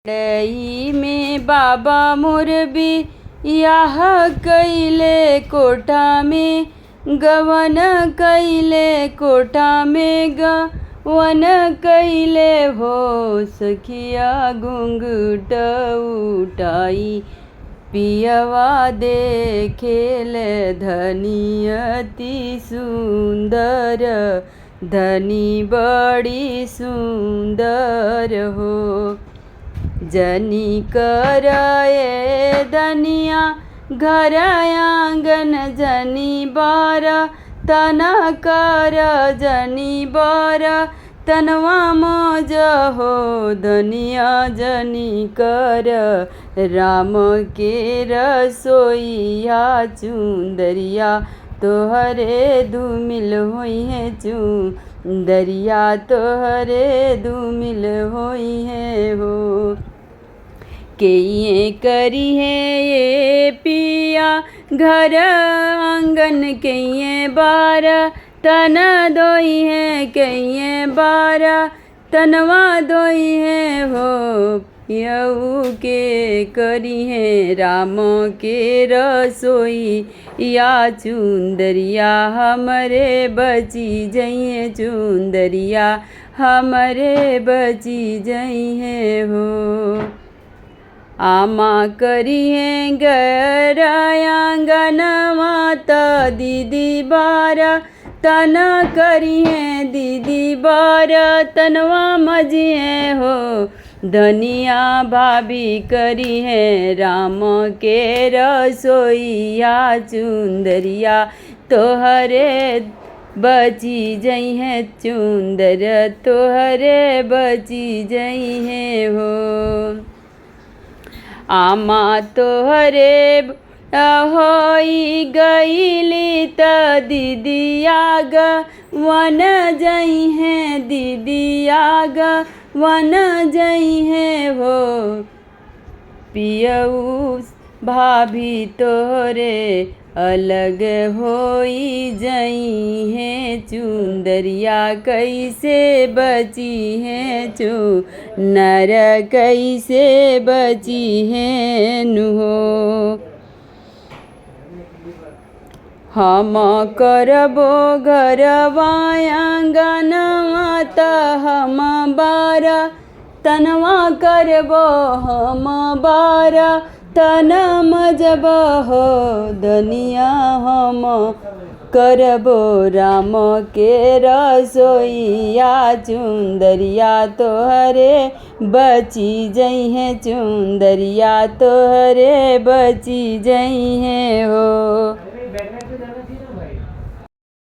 Die में बाबा मोर भी याह कैले कोठा में गवन कैले कोठा में गवन कैले हो सखिया घूंघट उठाई पियवा देखेले धनी अति सुंदर धनी बड़ी सुंदर हो जनी करए धनिया घर आंगन जनी बार तना कर जनी बार तनवा मौज हो धनिया जनी कर राम के रसोईया चुंदरिया तोहरे धूमिल होई है चुंदरिया तोहरे धूमिल होई है हो के करी है ये पिया घर आंगन के बार तना दोई है के बार तनवा दोई है हो यऊ के करी है राम के रसोई या चुंदरिया हमरे बची जइए चुंदरिया हमरे बची जइए हो आमा करी है घर आंगन माता दीदी बार तना करी है दीदी बार तनवा मजिए हो धनिया भाभी करी है राम के रसोईया चुंदरिया तोहरे बची जई है चुंदर तोहरे बची जई है हो आमा तोहरे होई गईली त दीदिया वन जई है दीदिया वन जई है हो पियऊ भाभी तोरे अलग होई जई है चुंदरिया कैसे बची है नर कैसे बची है नुहो हम करबो घरवा आंगन माता हम बारा तनवा करबो हम बारा तन मजब हो धनिया हम करबो राम के रसोईया चुंदरिया तोहरे बची जई है चुंदरिया तोहरे बची जई है हो।